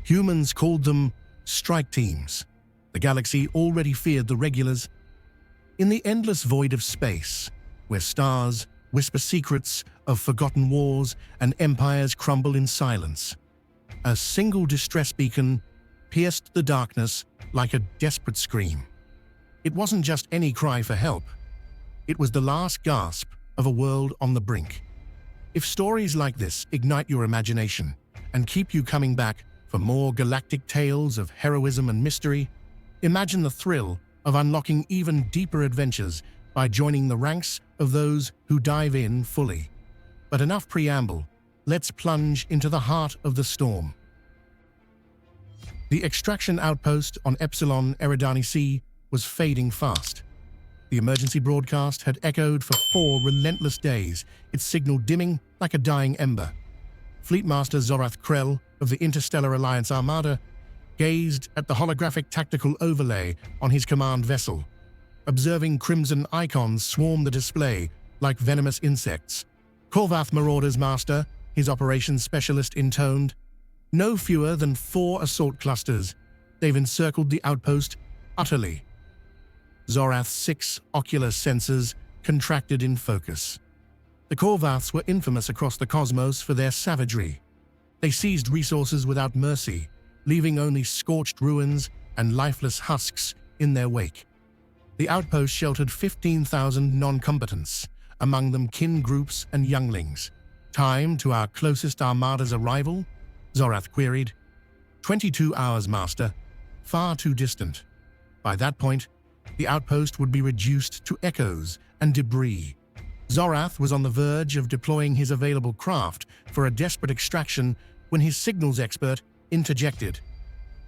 Humans called them strike teams. The galaxy already feared the regulars. In the endless void of space, where stars whisper secrets of forgotten wars and empires crumble in silence, a single distress beacon pierced the darkness like a desperate scream. It wasn't just any cry for help. It was the last gasp of a world on the brink. If stories like this ignite your imagination and keep you coming back for more galactic tales of heroism and mystery, imagine the thrill of unlocking even deeper adventures by joining the ranks of those who dive in fully. But enough preamble, let's plunge into the heart of the storm. The extraction outpost on Epsilon Eridani C was fading fast. The emergency broadcast had echoed for 4 relentless days, its signal dimming like a dying ember. Fleetmaster Zorath Krell of the Interstellar Alliance Armada gazed at the holographic tactical overlay on his command vessel, observing crimson icons swarm the display like venomous insects. Korvath Marauder's master, his operations specialist, intoned, "No fewer than 4 assault clusters. They've encircled the outpost utterly." Zorath's 6 ocular sensors contracted in focus. The Korvaths were infamous across the cosmos for their savagery. They seized resources without mercy, leaving only scorched ruins and lifeless husks in their wake. The outpost sheltered 15,000 non-combatants, among them kin groups and younglings. "Time to our closest armada's arrival?" Zorath queried. 22 hours, Master. Far too distant. By that point, the outpost would be reduced to echoes and debris. Zorath was on the verge of deploying his available craft for a desperate extraction when his signals expert interjected.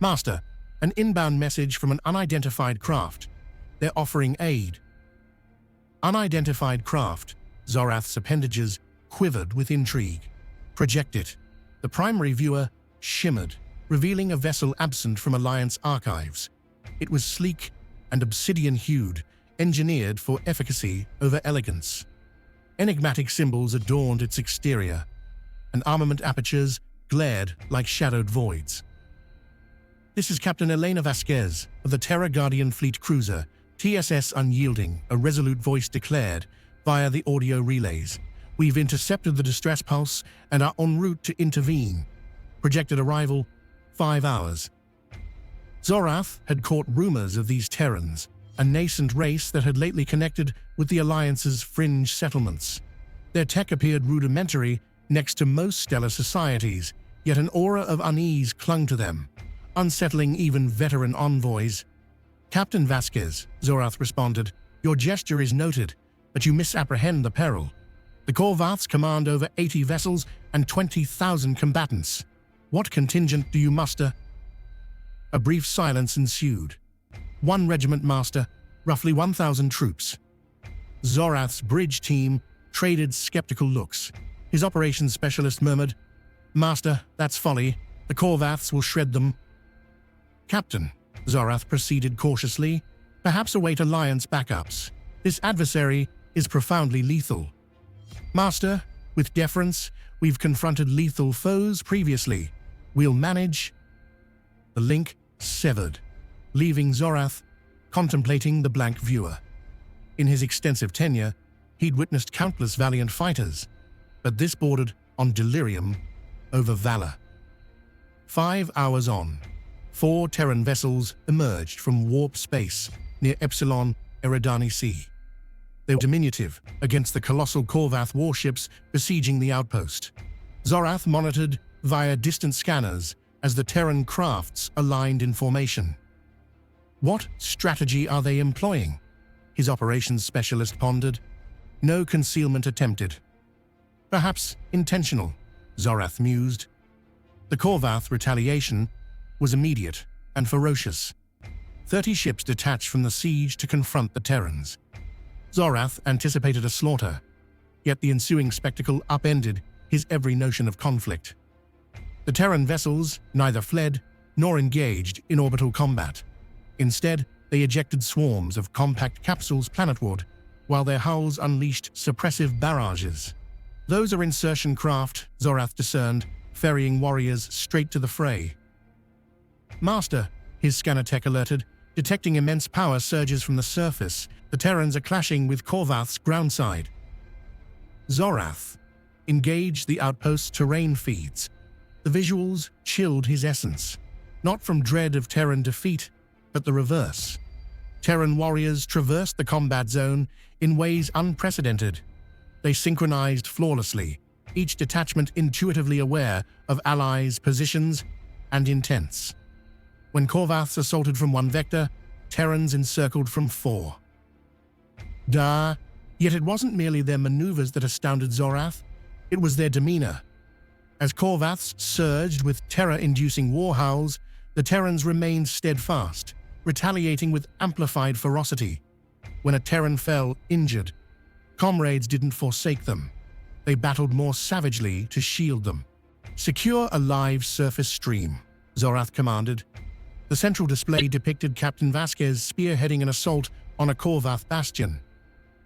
"Master, an inbound message from an unidentified craft. They're offering aid." Unidentified craft. Zorath's appendages quivered with intrigue. "Project it." The primary viewer shimmered, revealing a vessel absent from Alliance archives. It was sleek and obsidian-hued, engineered for efficacy over elegance. Enigmatic symbols adorned its exterior, and armament apertures glared like shadowed voids. "This is Captain Elena Vasquez of the Terra Guardian Fleet Cruiser, TSS Unyielding," a resolute voice declared via the audio relays. "We've intercepted the distress pulse and are en route to intervene. Projected arrival, 5 hours." Zorath had caught rumors of these Terrans, a nascent race that had lately connected with the Alliance's fringe settlements. Their tech appeared rudimentary next to most stellar societies, yet an aura of unease clung to them, unsettling even veteran envoys. "Captain Vasquez," Zorath responded, "your gesture is noted, but you misapprehend the peril. The Korvaths command over 80 vessels and 20,000 combatants. What contingent do you muster?" A brief silence ensued. "1 regiment, Master, roughly 1,000 troops." Zorath's bridge team traded skeptical looks. His operations specialist murmured, "Master, that's folly. The Korvaths will shred them." "Captain," Zorath proceeded cautiously, "perhaps await Alliance backups. This adversary is profoundly lethal." "Master, with deference, we've confronted lethal foes previously. We'll manage." The link severed, leaving Zorath contemplating the blank viewer. In his extensive tenure, he'd witnessed countless valiant fighters, but this bordered on delirium over valor. 5 hours on, 4 Terran vessels emerged from warp space near Epsilon Eridani C. They were diminutive against the colossal Korvath warships besieging the outpost. Zorath monitored via distant scanners as the Terran crafts aligned in formation. "What strategy are they employing?" his operations specialist pondered. "No concealment attempted." "Perhaps intentional," Zorath mused. The Korvath retaliation was immediate and ferocious. 30 ships detached from the siege to confront the Terrans. Zorath anticipated a slaughter, yet the ensuing spectacle upended his every notion of conflict. The Terran vessels neither fled nor engaged in orbital combat. Instead, they ejected swarms of compact capsules planetward, while their hulls unleashed suppressive barrages. "Those are insertion craft," Zorath discerned, ferrying warriors straight to the fray. Master, his scanner tech alerted, detecting immense power surges from the surface. The Terrans are clashing with Korvath's groundside. Zorath. Engage the outpost's terrain feeds. The visuals chilled his essence, not from dread of Terran defeat, but the reverse. Terran warriors traversed the combat zone in ways unprecedented. They synchronized flawlessly, each detachment intuitively aware of allies' positions and intents. When Korvaths assaulted from one vector, Terrans encircled from four. Yet it wasn't merely their maneuvers that astounded Zorath, it was their demeanor. As Korvaths surged with terror-inducing war howls, the Terrans remained steadfast, retaliating with amplified ferocity. When a Terran fell injured, comrades didn't forsake them. They battled more savagely to shield them. Secure a live surface stream, Zorath commanded. The central display depicted Captain Vasquez spearheading an assault on a Korvath bastion.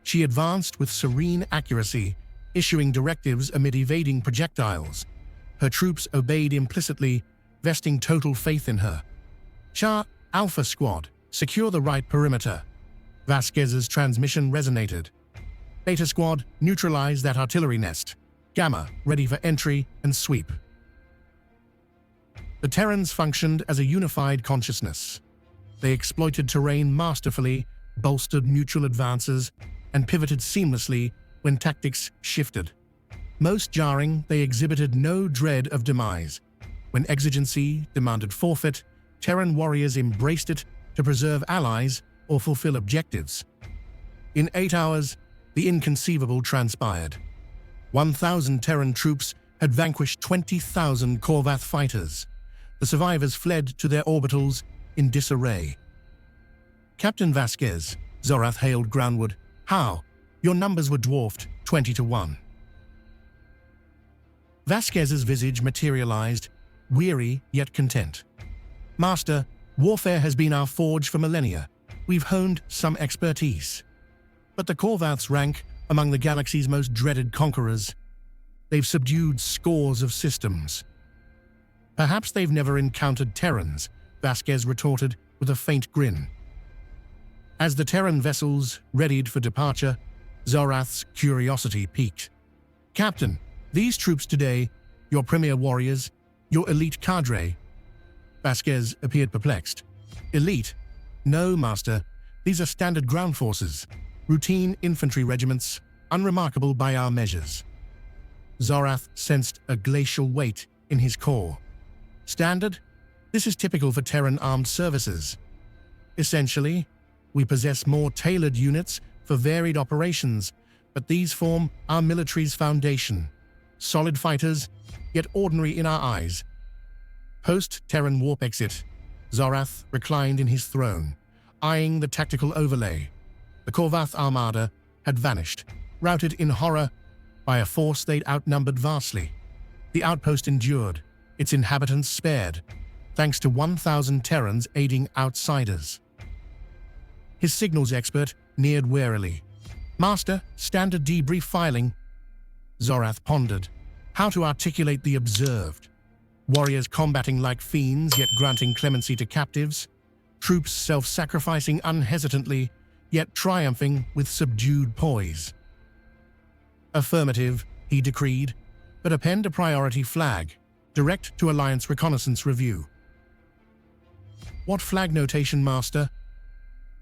She advanced with serene accuracy, issuing directives amid evading projectiles. Her troops obeyed implicitly, vesting total faith in her. Alpha Squad, secure the right perimeter. Vasquez's transmission resonated. Beta Squad, neutralize that artillery nest. Gamma, ready for entry and sweep. The Terrans functioned as a unified consciousness. They exploited terrain masterfully, bolstered mutual advances, and pivoted seamlessly when tactics shifted. Most jarring, they exhibited no dread of demise. When exigency demanded forfeit, Terran warriors embraced it to preserve allies or fulfill objectives. In 8 hours, the inconceivable transpired. 1,000 Terran troops had vanquished 20,000 Korvath fighters. The survivors fled to their orbitals in disarray. Captain Vasquez, Zorath hailed groundward. How? Your numbers were dwarfed 20-1. Vasquez's visage materialized, weary yet content. Master, warfare has been our forge for millennia. We've honed some expertise. But the Korvaths rank among the galaxy's most dreaded conquerors. They've subdued scores of systems. Perhaps they've never encountered Terrans, Vasquez retorted with a faint grin. As the Terran vessels readied for departure, Zorath's curiosity piqued. Captain, these troops today, your premier warriors, your elite cadre. Vasquez appeared perplexed. Elite? No, Master. These are standard ground forces, routine infantry regiments, unremarkable by our measures. Zorath sensed a glacial weight in his core. Standard? This is typical for Terran armed services. Essentially, we possess more tailored units for varied operations, but these form our military's foundation. Solid fighters, yet ordinary in our eyes. Post-Terran warp exit, Zorath reclined in his throne, eyeing the tactical overlay. The Korvath armada had vanished, routed in horror by a force they'd outnumbered vastly. The outpost endured, its inhabitants spared, thanks to 1,000 Terrans aiding outsiders. His signals expert neared warily. Master, standard debrief filing. Zorath pondered how to articulate the observed. Warriors combating like fiends, yet granting clemency to captives. Troops self-sacrificing unhesitantly, yet triumphing with subdued poise. Affirmative, he decreed, but append a priority flag, direct to Alliance Reconnaissance Review. What flag notation, Master?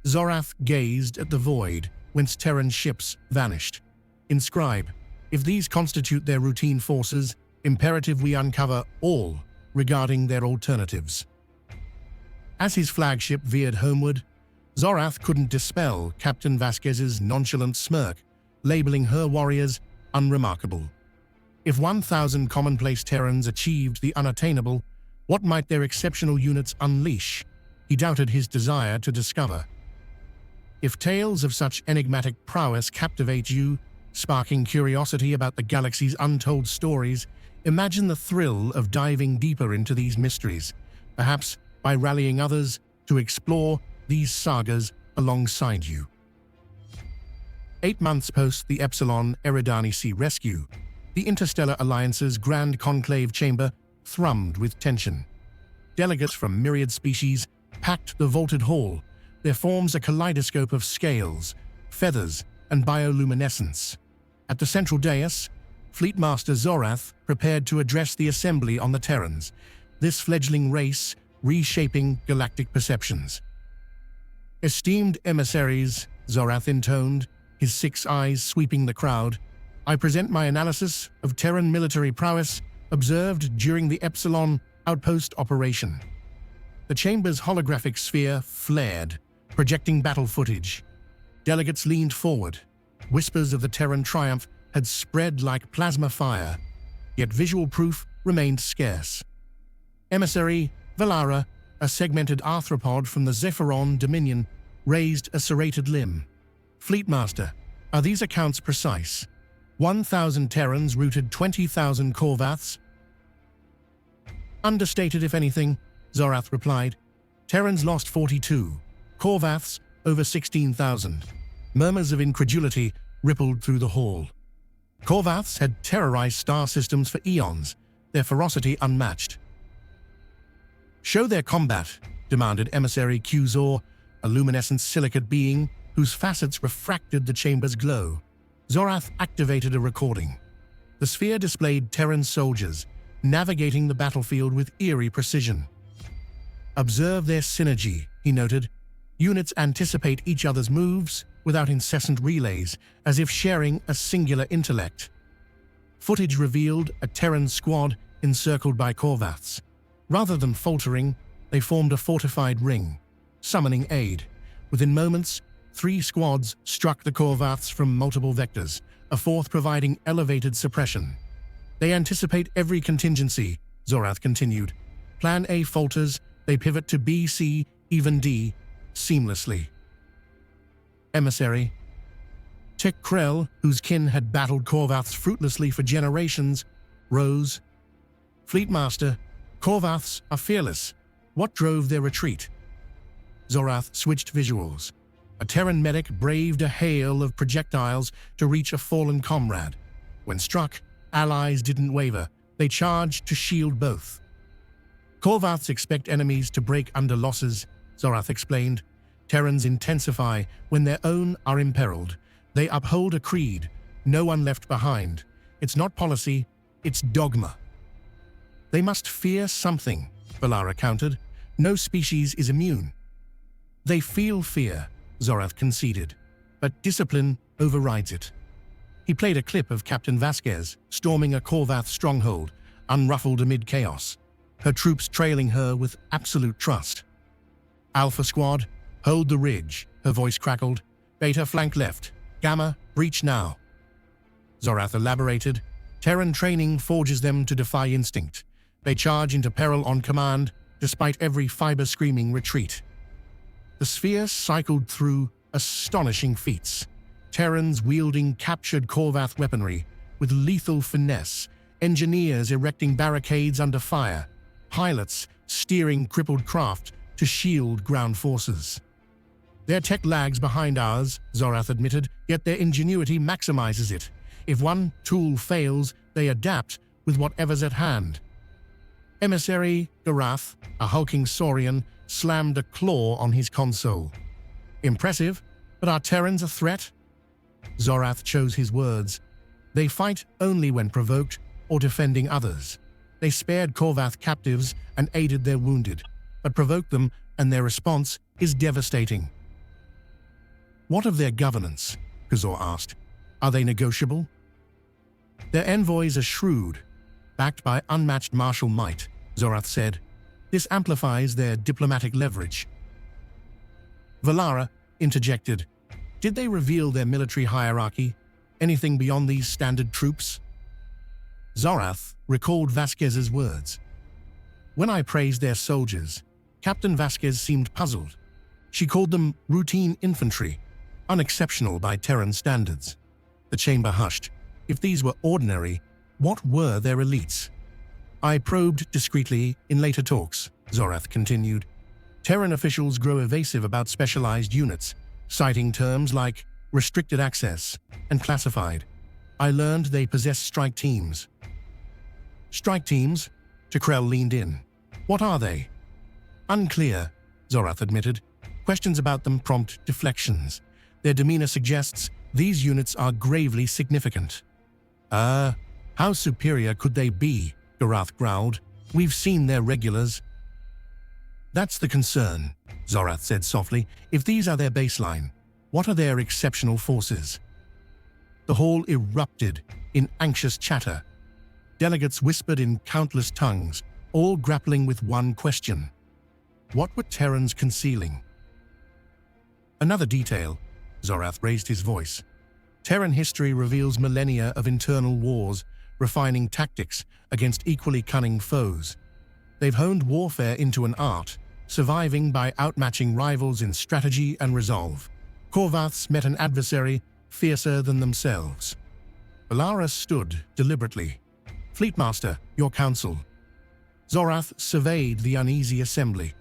Zorath gazed at the void whence Terran ships vanished. Inscribe, if these constitute their routine forces, imperative we uncover all regarding their alternatives. As his flagship veered homeward, Zorath couldn't dispel Captain Vasquez's nonchalant smirk, labeling her warriors unremarkable. If 1,000 commonplace Terrans achieved the unattainable, what might their exceptional units unleash? He doubted his desire to discover. If tales of such enigmatic prowess captivate you, sparking curiosity about the galaxy's untold stories, imagine the thrill of diving deeper into these mysteries, perhaps by rallying others to explore these sagas alongside you. 8 months post the Epsilon Eridani Sea rescue, the Interstellar Alliance's Grand Conclave chamber thrummed with tension. Delegates from myriad species packed the vaulted hall, their forms a kaleidoscope of scales, feathers, and bioluminescence. At the central dais, Fleet Master Zorath prepared to address the assembly on the Terrans, this fledgling race reshaping galactic perceptions. "Esteemed emissaries," Zorath intoned, his 6 eyes sweeping the crowd, "I present my analysis of Terran military prowess observed during the Epsilon outpost operation." The chamber's holographic sphere flared, projecting battle footage. Delegates leaned forward. Whispers of the Terran triumph had spread like plasma fire, yet visual proof remained scarce. Emissary Valara, a segmented arthropod from the Zephyron Dominion, raised a serrated limb. "Fleetmaster, are these accounts precise? 1,000 Terrans routed 20,000 Korvaths?" "Understated, if anything," Zorath replied. "Terrans lost 42, Korvaths over 16,000. Murmurs of incredulity rippled through the hall. Korvaths had terrorized star systems for eons, their ferocity unmatched. "Show their combat," demanded Emissary Qzor, a luminescent silicate being whose facets refracted the chamber's glow. Zorath activated a recording. The sphere displayed Terran soldiers, navigating the battlefield with eerie precision. "Observe their synergy," he noted. "Units anticipate each other's moves without incessant relays, as if sharing a singular intellect." Footage revealed a Terran squad encircled by Korvaths. Rather than faltering, they formed a fortified ring, summoning aid. Within moments, 3 squads struck the Korvaths from multiple vectors, a 4th providing elevated suppression. "They anticipate every contingency," Zorath continued. "Plan A falters, they pivot to B, C, even D, seamlessly." Emissary Tech Krell, whose kin had battled Korvaths fruitlessly for generations, rose. "Fleetmaster, Korvaths are fearless. What drove their retreat?" Zorath switched visuals. A Terran medic braved a hail of projectiles to reach a fallen comrade. When struck, allies didn't waver. They charged to shield both. "Korvaths expect enemies to break under losses," Zorath explained. "Terrans intensify when their own are imperiled. They uphold a creed, no one left behind. It's not policy, it's dogma." "They must fear something," Valara countered. "No species is immune." "They feel fear," Zorath conceded, "but discipline overrides it." He played a clip of Captain Vasquez storming a Korvath stronghold, unruffled amid chaos, her troops trailing her with absolute trust. "Alpha Squad, hold the ridge," her voice crackled. "Beta flank left. Gamma, breach now." Zorath elaborated. "Terran training forges them to defy instinct. They charge into peril on command, despite every fiber screaming retreat." The sphere cycled through astonishing feats. Terrans wielding captured Korvath weaponry with lethal finesse, engineers erecting barricades under fire, pilots steering crippled craft to shield ground forces. "Their tech lags behind ours," Zorath admitted, "yet their ingenuity maximizes it. If one tool fails, they adapt with whatever's at hand." Emissary Garath, a hulking saurian, slammed a claw on his console. "Impressive, but are Terrans a threat?" Zorath chose his words. "They fight only when provoked or defending others. They spared Korvath captives and aided their wounded, but provoked them and their response is devastating." "What of their governance?" Qzor asked. "Are they negotiable?" "Their envoys are shrewd, backed by unmatched martial might," Zorath said. "This amplifies their diplomatic leverage." Valara interjected. "Did they reveal their military hierarchy? Anything beyond these standard troops?" Zorath recalled Vasquez's words. "When I praised their soldiers, Captain Vasquez seemed puzzled. She called them routine infantry, unexceptional by Terran standards." The chamber hushed. If these were ordinary, what were their elites? "I probed discreetly in later talks," Zorath continued. "Terran officials grow evasive about specialized units, citing terms like restricted access and classified. I learned they possess strike teams." "Strike teams?" Tekrell leaned in. "What are they?" Unclear, Zorath admitted. Questions about them prompt deflections. Their demeanor suggests these units are gravely significant. How superior could they be? Garath growled. We've seen their regulars. That's the concern, Zorath said softly. If these are their baseline, what are their exceptional forces? The hall erupted in anxious chatter. Delegates whispered in countless tongues, all grappling with one question. What were Terrans concealing? Another detail, Zorath raised his voice. Terran history reveals millennia of internal wars, refining tactics against equally cunning foes. They've honed warfare into an art, surviving by outmatching rivals in strategy and resolve. Korvaths met an adversary fiercer than themselves. Alara stood deliberately. Fleetmaster, your counsel. Zorath surveyed the uneasy assembly.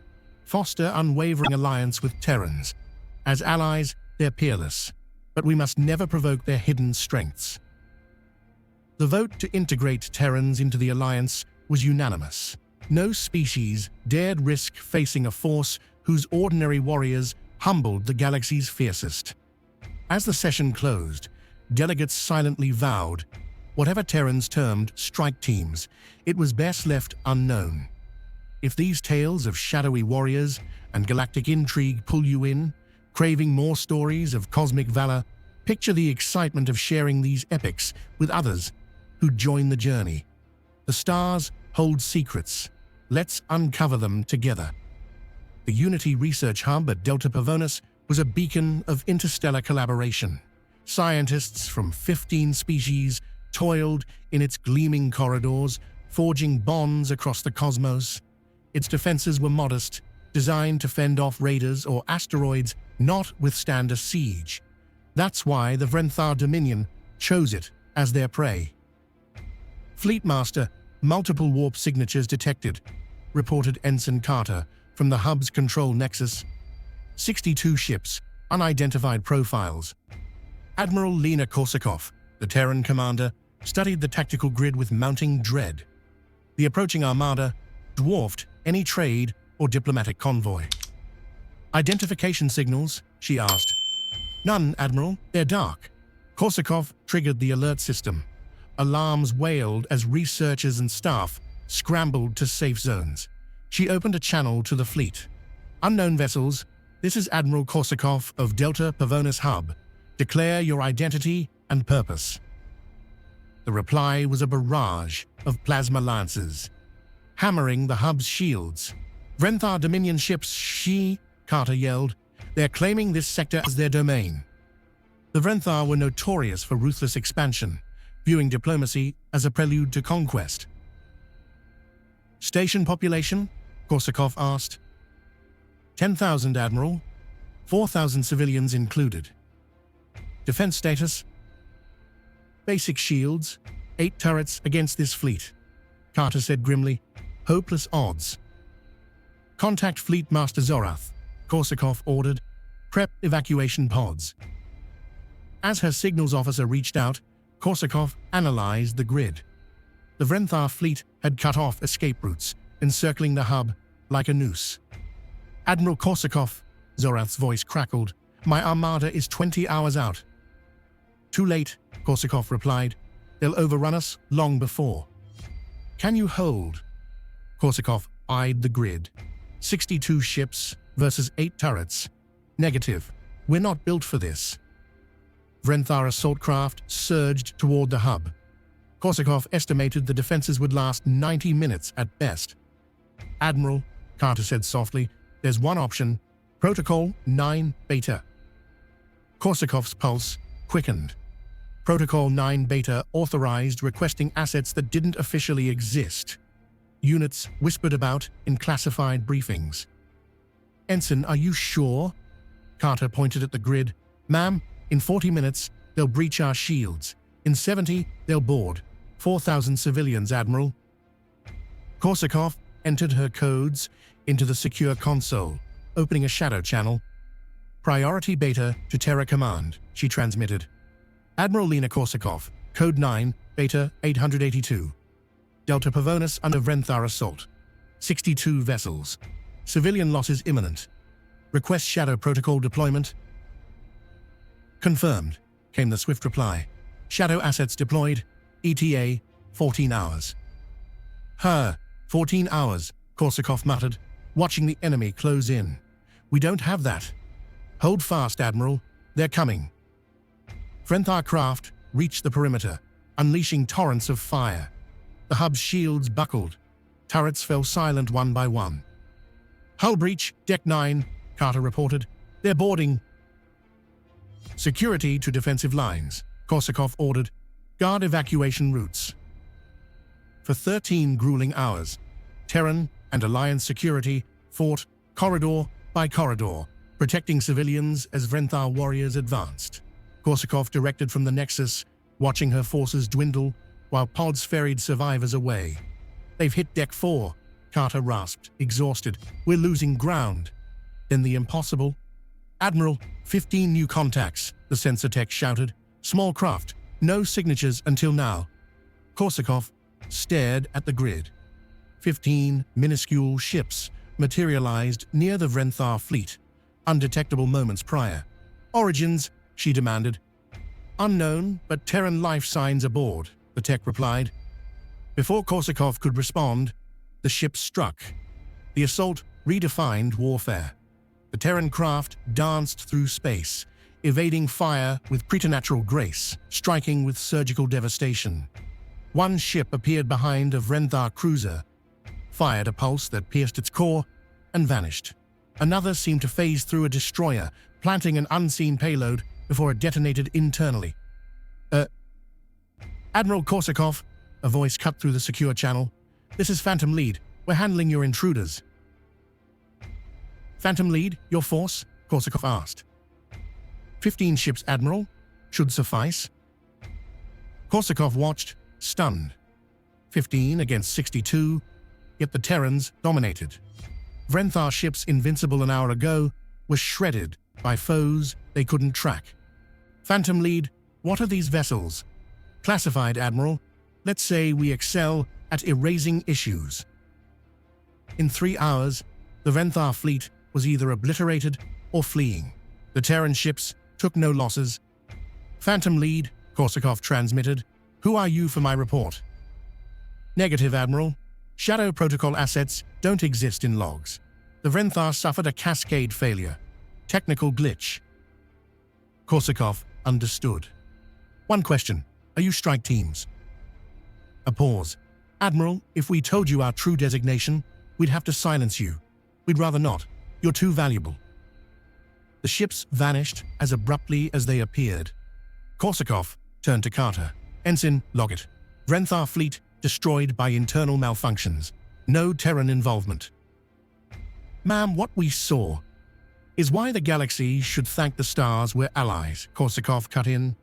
Foster unwavering alliance with Terrans. As allies, they're peerless, but we must never provoke their hidden strengths. The vote to integrate Terrans into the alliance was unanimous. No species dared risk facing a force whose ordinary warriors humbled the galaxy's fiercest. As the session closed, delegates silently vowed, whatever Terrans termed strike teams, it was best left unknown. If these tales of shadowy warriors and galactic intrigue pull you in, craving more stories of cosmic valor, picture the excitement of sharing these epics with others who join the journey. The stars hold secrets. Let's uncover them together. The Unity Research Hub at Delta Pavonus was a beacon of interstellar collaboration. Scientists from 15 species toiled in its gleaming corridors, forging bonds across the cosmos. Its defenses were modest, designed to fend off raiders or asteroids, not withstand a siege. That's why the Vrenthar Dominion chose it as their prey. Fleetmaster, multiple warp signatures detected, reported Ensign Carter from the hub's control nexus. 62 ships, unidentified profiles. Admiral Lena Korsakov, the Terran commander, studied the tactical grid with mounting dread. The approaching armada dwarfed any trade or diplomatic convoy. Identification signals, she asked. None, Admiral. They're dark. Korsakov triggered the alert system. Alarms wailed as researchers and staff scrambled to safe zones. She opened a channel to the fleet. Unknown vessels, this is Admiral Korsakov of Delta Pavonus Hub. Declare your identity and purpose. The reply was a barrage of plasma lances, hammering the hub's shields. Vrenthar Dominion ships, Carter yelled. They're claiming this sector as their domain. The Vrenthar were notorious for ruthless expansion, viewing diplomacy as a prelude to conquest. Station population? Korsakov asked. 10,000, Admiral. 4,000 civilians included. Defense status? Basic shields. 8 turrets against this fleet. Carter said grimly. Hopeless odds. Contact Fleet Master Zorath, Korsakov ordered. Prep evacuation pods. As her signals officer reached out, Korsakov analyzed the grid. The Vrenthar fleet had cut off escape routes, encircling the hub like a noose. Admiral Korsakov, Zorath's voice crackled. My armada is 20 hours out. Too late, Korsakov replied. They'll overrun us long before. Can you hold? Korsakov eyed the grid. 62 ships versus 8 turrets. Negative. We're not built for this. Vrenthar assault craft surged toward the hub. Korsakov estimated the defenses would last 90 minutes at best. Admiral, Carter said softly, there's one option. Protocol 9 Beta. Korsakov's pulse quickened. Protocol 9 Beta authorized requesting assets that didn't officially exist. Units whispered about in classified briefings. Ensign, are you sure? Carter pointed at the grid. Ma'am, in 40 minutes, they'll breach our shields. In 70, they'll board. 4,000 civilians, Admiral. Korsakov entered her codes into the secure console, opening a shadow channel. Priority Beta to Terra Command, she transmitted. Admiral Lena Korsakov, Code 9, Beta 882. Delta Pavonus under Vrenthar assault. 62 vessels. Civilian losses imminent. Request Shadow Protocol deployment. Confirmed, came the swift reply. Shadow assets deployed. ETA, 14 hours. 14 hours, Korsakov muttered, watching the enemy close in. We don't have that. Hold fast, Admiral. They're coming. Vrenthar craft reached the perimeter, unleashing torrents of fire. The hub's shields buckled. Turrets fell silent one by one. Hull breach, Deck 9, Carter reported. They're boarding. Security to defensive lines, Korsakov ordered. Guard evacuation routes. For 13 grueling hours, Terran and Alliance security fought corridor by corridor, protecting civilians as Vrenthar warriors advanced. Korsakov directed from the Nexus, watching her forces dwindle while pods ferried survivors away. They've hit Deck 4, Carter rasped, exhausted. We're losing ground. Then the impossible. Admiral, 15 new contacts, the sensor tech shouted. Small craft, no signatures until now. Korsakov stared at the grid. 15 minuscule ships materialized near the Vrenthar fleet, undetectable moments prior. Origins, she demanded. Unknown, but Terran life signs aboard, the tech replied. Before Korsakov could respond, the ship struck. The assault redefined warfare. The Terran craft danced through space, evading fire with preternatural grace, striking with surgical devastation. One ship appeared behind a Vrenthar cruiser, fired a pulse that pierced its core, and vanished. Another seemed to phase through a destroyer, planting an unseen payload before it detonated internally. Admiral Korsakov, a voice cut through the secure channel. This is Phantom Lead. We're handling your intruders. Phantom Lead, your force? Korsakov asked. 15 ships, Admiral. Should suffice. Korsakov watched, stunned. 15 against 62, yet the Terrans dominated. Vrenthar ships invincible an hour ago were shredded by foes they couldn't track. Phantom Lead, what are these vessels? Classified, Admiral. Let's say we excel at erasing issues. In 3 hours, the Vrenthar fleet was either obliterated or fleeing. The Terran ships took no losses. Phantom Lead, Korsakov transmitted. Who are you for my report? Negative, Admiral. Shadow Protocol assets don't exist in logs. The Vrenthar suffered a cascade failure. Technical glitch. Korsakov understood. One question. Are you strike teams? A pause. Admiral, if we told you our true designation, we'd have to silence you. We'd rather not. You're too valuable. The ships vanished as abruptly as they appeared. Korsakov turned to Carter. Ensign, log it. Vrenthar fleet destroyed by internal malfunctions. No Terran involvement. Ma'am, what we saw is why the galaxy should thank the stars we're allies, Korsakov cut in.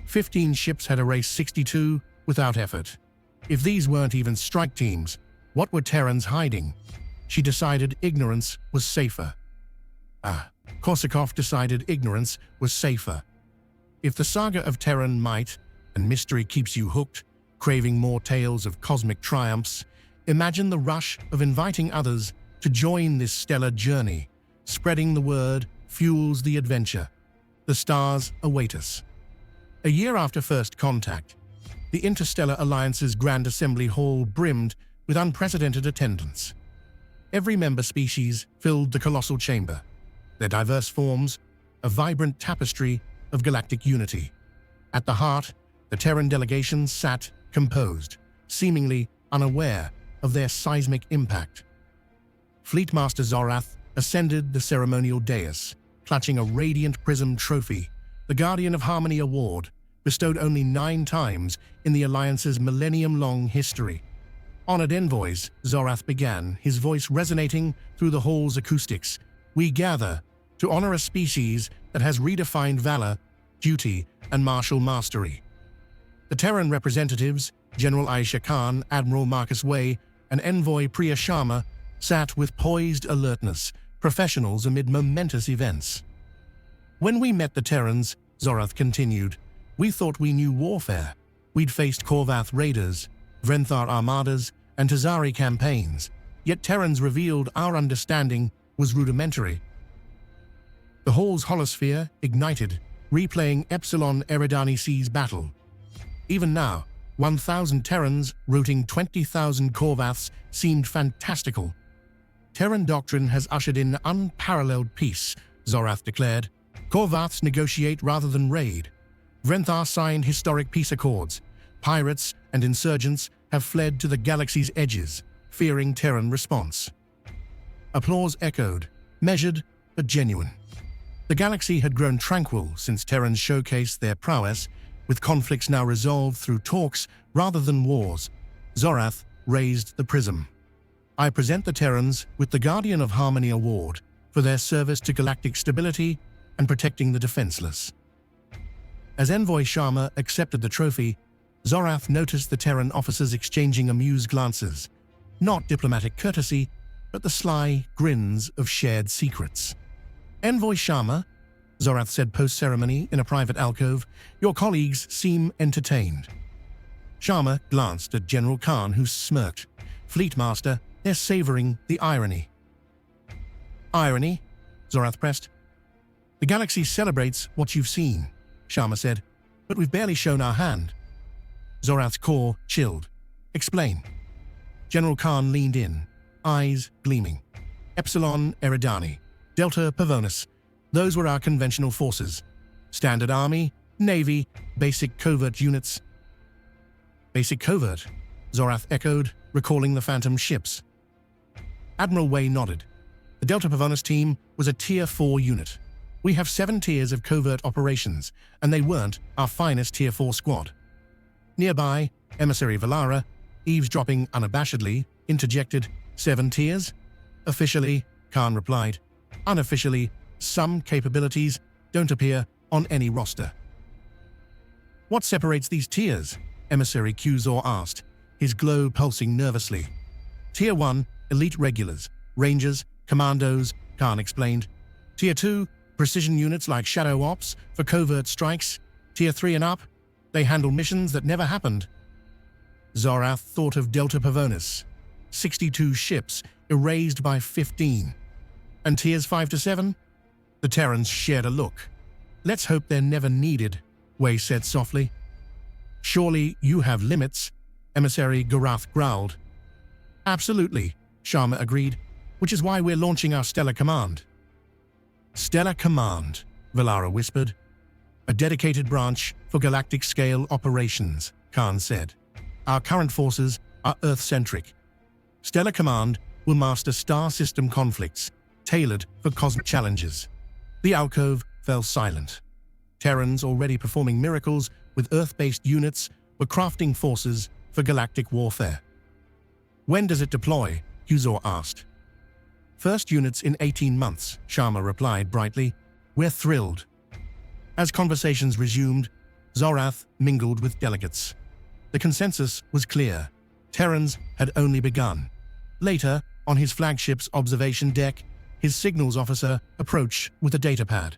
15 ships had erased 62 without effort. If these weren't even strike teams, what were Terrans hiding? She decided ignorance was safer. Korsakov decided ignorance was safer. If the saga of Terran might and mystery keeps you hooked, craving more tales of cosmic triumphs, imagine the rush of inviting others to join this stellar journey. Spreading the word fuels the adventure. The stars await us. A year after first contact, the Interstellar Alliance's Grand Assembly Hall brimmed with unprecedented attendance. Every member species filled the colossal chamber, their diverse forms a vibrant tapestry of galactic unity. At the heart, the Terran delegation sat composed, seemingly unaware of their seismic impact. Fleetmaster Zorath ascended the ceremonial dais, clutching a radiant prism trophy, the Guardian of Harmony Award, bestowed only 9 times in the Alliance's millennium-long history. Honored envoys, Zorath began, his voice resonating through the hall's acoustics. We gather to honor a species that has redefined valor, duty, and martial mastery. The Terran representatives, General Aisha Khan, Admiral Marcus Way, and Envoy Priya Sharma, sat with poised alertness, professionals amid momentous events. When we met the Terrans, Zorath continued, we thought we knew warfare. We'd faced Korvath raiders, Vrenthar armadas, and Tazari campaigns. Yet Terrans revealed our understanding was rudimentary. The hall's holosphere ignited, replaying Epsilon Eridani C's battle. Even now, 1,000 Terrans routing 20,000 Korvaths seemed fantastical. Terran doctrine has ushered in unparalleled peace, Zorath declared. Korvaths negotiate rather than raid. Vrenthar signed historic peace accords. Pirates and insurgents have fled to the galaxy's edges, fearing Terran response. Applause echoed, measured but genuine. The galaxy had grown tranquil since Terrans showcased their prowess, with conflicts now resolved through talks rather than wars. Zorath raised the prism. I present the Terrans with the Guardian of Harmony Award for their service to galactic stability and protecting the defenseless. As Envoy Sharma accepted the trophy, Zorath noticed the Terran officers exchanging amused glances, not diplomatic courtesy, but the sly grins of shared secrets. Envoy Sharma, Zorath said post-ceremony in a private alcove, your colleagues seem entertained. Sharma glanced at General Khan, who smirked. Fleetmaster, they're savoring the irony. Irony? Zorath pressed. The galaxy celebrates what you've seen, Sharma said, but we've barely shown our hand. Zorath's core chilled. Explain. General Khan leaned in, eyes gleaming. Epsilon Eridani, Delta Pavonus. Those were our conventional forces. Standard Army, Navy, basic covert units. Basic covert, Zorath echoed, recalling the Phantom ships. Admiral Way nodded. The Delta Pavonus team was a Tier 4 unit. We have 7 tiers of covert operations, and they weren't our finest Tier 4 squad. Nearby, Emissary Valara, eavesdropping unabashedly, interjected, 7 tiers? Officially, Khan replied. Unofficially, some capabilities don't appear on any roster. What separates these tiers? Emissary Qzor asked, his glow pulsing nervously. Tier 1, elite regulars, rangers, commandos, Khan explained. Tier 2, precision units like Shadow Ops for covert strikes. Tier 3 and up, they handle missions that never happened. Zorath thought of Delta Pavonus, 62 ships erased by 15. And tiers 5 to 7? The Terrans shared a look. Let's hope they're never needed, Way said softly. Surely you have limits, Emissary Garath growled. Absolutely, Sharma agreed, which is why we're launching our Stellar Command. Stellar Command, Valara whispered. A dedicated branch for galactic-scale operations, Khan said. Our current forces are Earth-centric. Stellar Command will master star system conflicts, tailored for cosmic challenges. The alcove fell silent. Terrans, already performing miracles with Earth-based units, were crafting forces for galactic warfare. When does it deploy? Qzor asked. First units in 18 months, Sharma replied brightly. We're thrilled. As conversations resumed, Zorath mingled with delegates. The consensus was clear. Terrans had only begun. Later, on his flagship's observation deck, his signals officer approached with a datapad.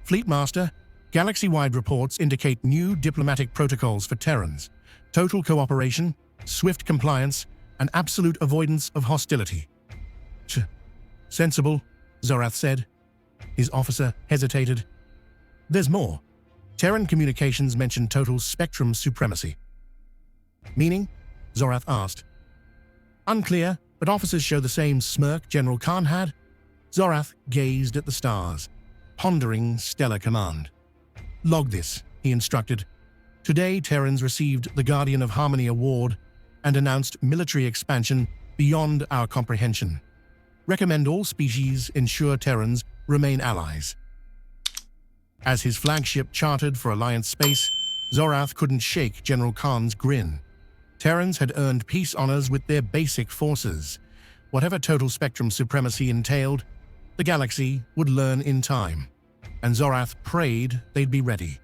Fleetmaster, galaxy-wide reports indicate new diplomatic protocols for Terrans. Total cooperation, swift compliance, and absolute avoidance of hostility. Sensible, Zorath said. His officer hesitated. There's more. Terran communications mention total spectrum supremacy. Meaning? Zorath asked. Unclear, but officers show the same smirk General Khan had. Zorath gazed at the stars, pondering Stellar Command. Log this, he instructed. Today, Terrans received the Guardian of Harmony Award and announced military expansion beyond our comprehension. Recommend all species ensure Terrans remain allies. As his flagship chartered for Alliance space, Zorath couldn't shake General Khan's grin. Terrans had earned peace honors with their basic forces. Whatever total spectrum supremacy entailed, the galaxy would learn in time, and Zorath prayed they'd be ready.